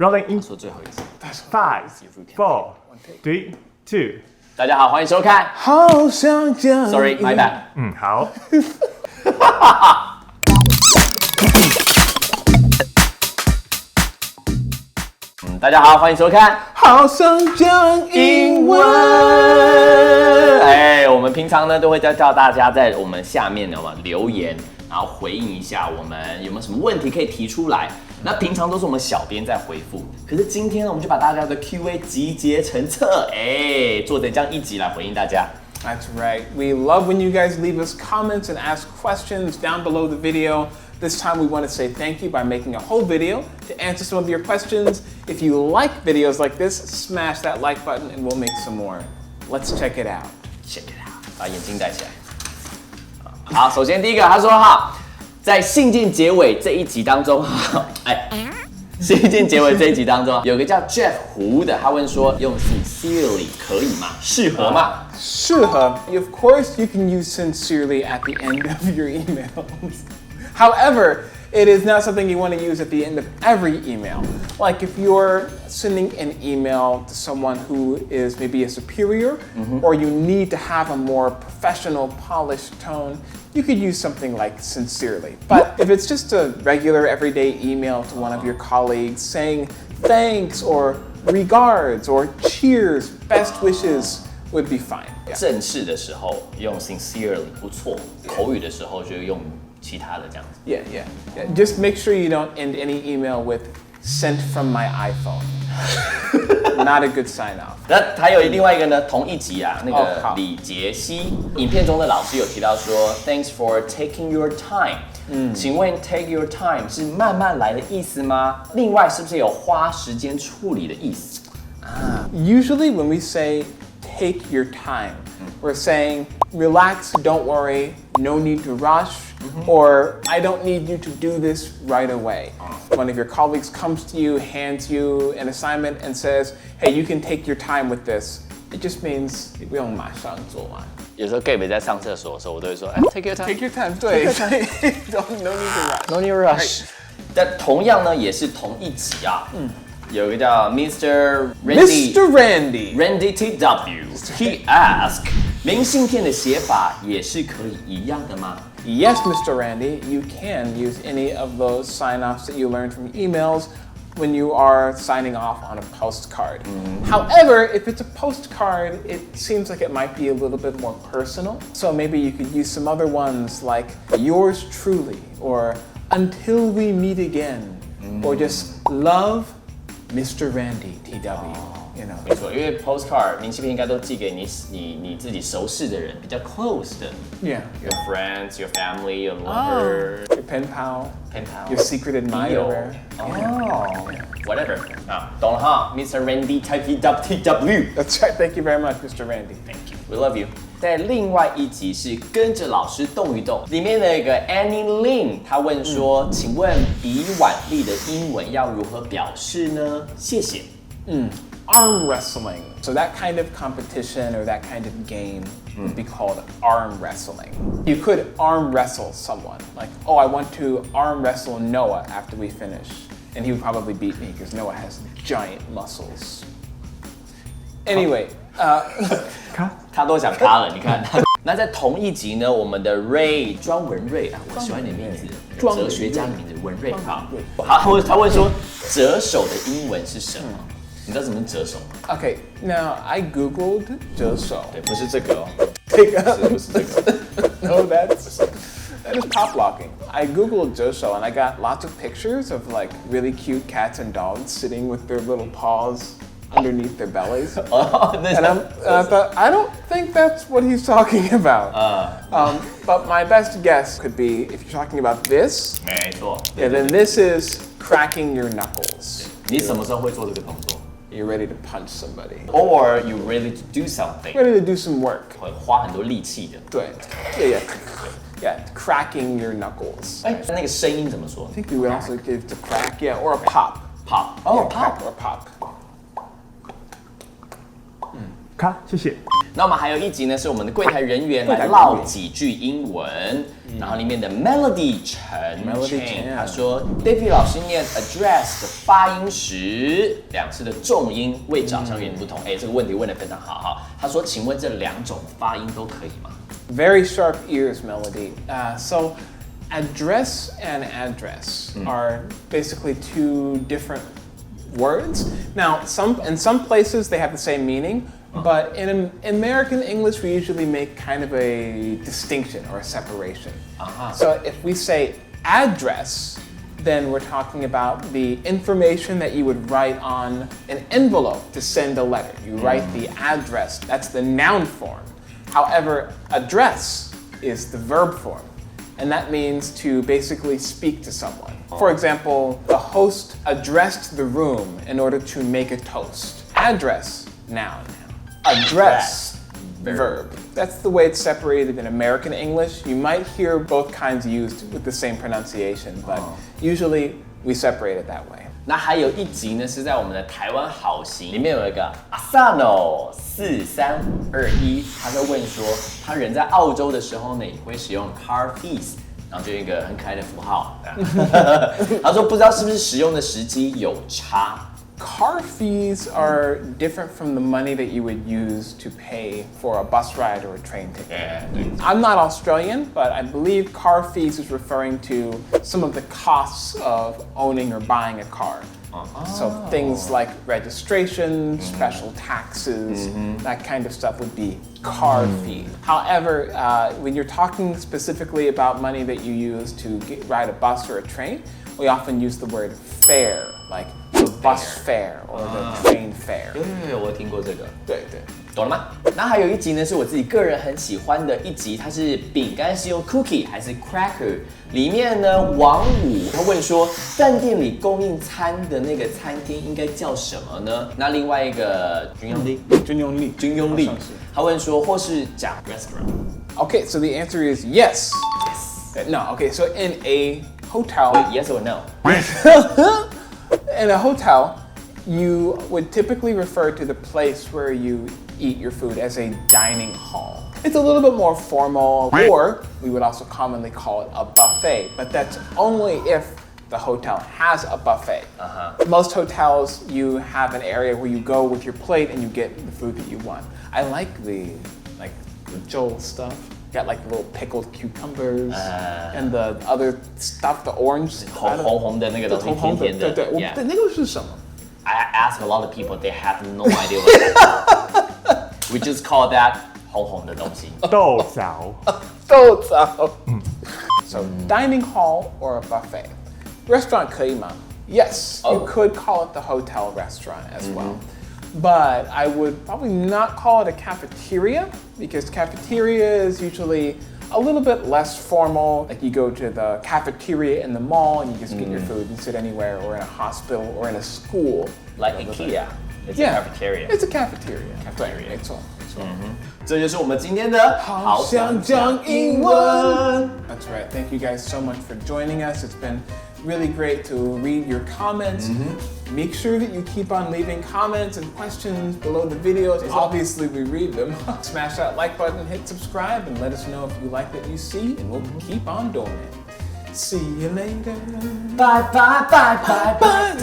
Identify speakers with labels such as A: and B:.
A: Rolling in
B: 说最后一次。
A: 5, 4, 3, 2。
B: 大家好，欢迎收看。
C: 好想讲
B: Sorry, my bad。
A: 好。
B: 大家好，欢迎收看。
C: 好想讲英文。
B: 我们平常呢都会叫大家在我们下面留言，然后回应一下我们有没有什么问题可以提出来。那平常都是我们小编在回复，可是今天呢，我们就把大家的 Q&A 集结成册，做成这样一集来回应大家。
C: That's right. We love when you guys leave us comments and ask questions down below the video. This time we want to say thank you by making a whole video to answer some of your questions. If you like videos like this, smash that like button and we'll make some more. Let's check it out.
B: Check it out， 把眼睛戴起来。好，首先第一个，他说在信件结尾这一集当中，信件结尾这一集当中，有个叫 Jeff 胡的，他问说用 sincerely 可以吗？适合吗？
C: 适合. Of course, you can use sincerely at the end of your emails. However, it is not something you want to use at the end of every email. Like if you're sending an email to someone who is maybe a superior, or you need to have a more professional, polished tone, you could use something like sincerely. But if it's just a regular everyday email to one of your colleagues saying thanks or regards or cheers, best wishes would be fine.
B: 正式的时候用 sincerely 不错，口语的时候就用其他的这样子。
C: Yeah. Just make sure you don't end any email with "sent from my iPhone." Not a good sign off.
B: 那还有另外一个呢，同一集那个李杰西，影片中的老师有提到说 ，Thanks for taking your time。请问 take your time 是慢慢来的意思吗？另外是不是有花时间处理的意思？
C: Usually when we say take your time, we're saying relax, don't worry, no need to rush, or I don't need you to do this right away. One of your colleagues comes to you, hands you an assignment and says, hey, you can take your time with this. It just means 不用马上做完。
B: 有时候 Gabe 在上厕所的时候，我都会说，take your time，
C: Take your time， 对 ，no need to rush，
B: no need to rush。但同样呢，也是同一集有一个叫 Mr. Randy TW，he ask， 明信片的写法也是可以一样的吗？
C: Yes, Mr. Randy, you can use any of those sign-offs that you learned from emails when you are signing off on a postcard. However, if it's a postcard, it seems like it might be a little bit more personal. So maybe you could use some other ones like yours truly, or until we meet again, or just love Mr. Randy TW. You know.
B: 没错，因为 postcard 明信片应该都寄给你自己熟识的人，比较 close 的。
C: Yeah.
B: Your friends, your family, your lover,
C: Your pen pal, your secret admirer.
B: Whatever. 懂了哈 ，Mr. Randy TW.
C: That's right. Thank you very much, Mr. Randy.
B: Thank you. We love you. 在另外一集是跟着老师动一动，里面的一个 Annie Lin， 她问说，请问比腕力的英文要如何表示呢？谢谢。
C: Arm wrestling. So that kind of competition or that kind of game would be called arm wrestling. You could arm wrestle someone. Like, oh, I want to arm wrestle Noah after we finish. And he would probably beat me because Noah has giant muscles. Anyway,
B: 他都想卡了，你看。那在同一集呢，我们的 Ray 庄文瑞我喜欢你的名字，哲学家的名字文瑞。好，他问说，折手的英文是什么？你知道怎么折手吗？
C: okay, now I Googled 折手。
B: 对，不是这个
C: 不是这个。No, that is pop locking. I Googled 折手 and I got lots of pictures of like really cute cats and dogs sitting with their little paws underneath their bellies. And I thought, I don't think that's what he's talking about. But my best guess could be if you're talking about this,
B: 没错。
C: yeah, then this is cracking your knuckles.
B: 你什么时候会做这个动作
C: You're ready to punch somebody.？Or
B: you ready to do something？
C: Ready to do some work.
B: 会花很多力气的。
C: 对 Yeah, cracking your knuckles.
B: 那个声音怎么说
C: I think we would also give it a crack, yeah, or a pop.？Pop。 Yeah, crack or pop.
A: 卡，谢谢。
B: 那我们还有一集呢，是我们的柜台人员来唠几句英文。然后里面的 Melody 陈
C: Chen
B: 他说 David 老师念 address 的发音时，两次的重音位置好像有点不同。这个问题问得非常好哈。他说，请问这两种发音都可以吗？
C: Very sharp ears, Melody. So, address and address are basically two different words. Now, in some places they have the same meaning, but in American English we usually make kind of a distinction or a separation. So if we say address, then we're talking about the information that you would write on an envelope to send a letter. You write the address, that's the noun form. However, address is the verb form, and that means to basically speak to someone. For example, the host addressed the room in order to make a toast. Address, noun. Address, verb. That's the way it's separated in American English. You might hear both kinds used with the same pronunciation, but usually we separate it that way.
B: 那还有一集呢，是在我们的台湾好行里面有一个 Asano 4321，他在问说，他人在澳洲的时候呢，也会使用 car fees， 然后就一个很可爱的符号。他说不知道是不是使用的时机有差。
C: Car fees are different from the money that you would use to pay for a bus ride or a train ticket. I'm not Australian, but I believe car fees is referring to some of the costs of owning or buying a car. So things like registration, special taxes, that kind of stuff would be car fee. However, when you're talking specifically about money that you use to ride a bus or a train, we often use the word fare, like the bus fare or the train fare.
B: 对，我听过这个。
C: 对对。
B: 懂了吗？那还有一集呢，是我自己个人很喜欢的一集，它是饼干是用 cookie 还是 cracker？ 里面呢，王五他问说，饭店里供应餐的那个餐厅应该叫什么呢？那另外一个军用力，他问说，或是讲 restaurant。
C: Okay, so the answer is yes. Yes. No, okay, so in a hotel.
B: Yes or no?
C: In a hotel, you would typically refer to the place where you eat your food as a dining hall. It's a little bit more formal, or we would also commonly call it a buffet, but that's only if the hotel has a buffet. Most hotels, you have an area where you go with your plate and you get the food that you want. I like the Joel stuff. Got like little pickled cucumbers and the other stuff, the orange.
B: 红的那个东西，甜甜的。
C: 对，那个是什么？
B: I ask a lot of people, they have no idea what that is. We just call that 红的东西。
A: 豆枣。
C: So dining hall or a buffet. Restaurant 可以吗? Yes, you could call it the hotel restaurant as well. But I would probably not call it a cafeteria because cafeteria is usually a little bit less formal. Like you go to the cafeteria in the mall and you just get your food and sit anywhere, or in a hospital or in a school.
B: Like IKEA, it's a
C: Yeah,
B: cafeteria.
C: it's a cafeteria. 对，没错。
B: 这就是我们今天的好想讲英文。
C: That's right. Thank you guys so much for joining us. It's been really great to read your comments. Make sure that you keep on leaving comments and questions below the videos. Obviously, we read them. Smash that like button, hit subscribe, and let us know if you like what you see, and we'll keep on doing it. See you later.
B: Bye bye bye bye bye.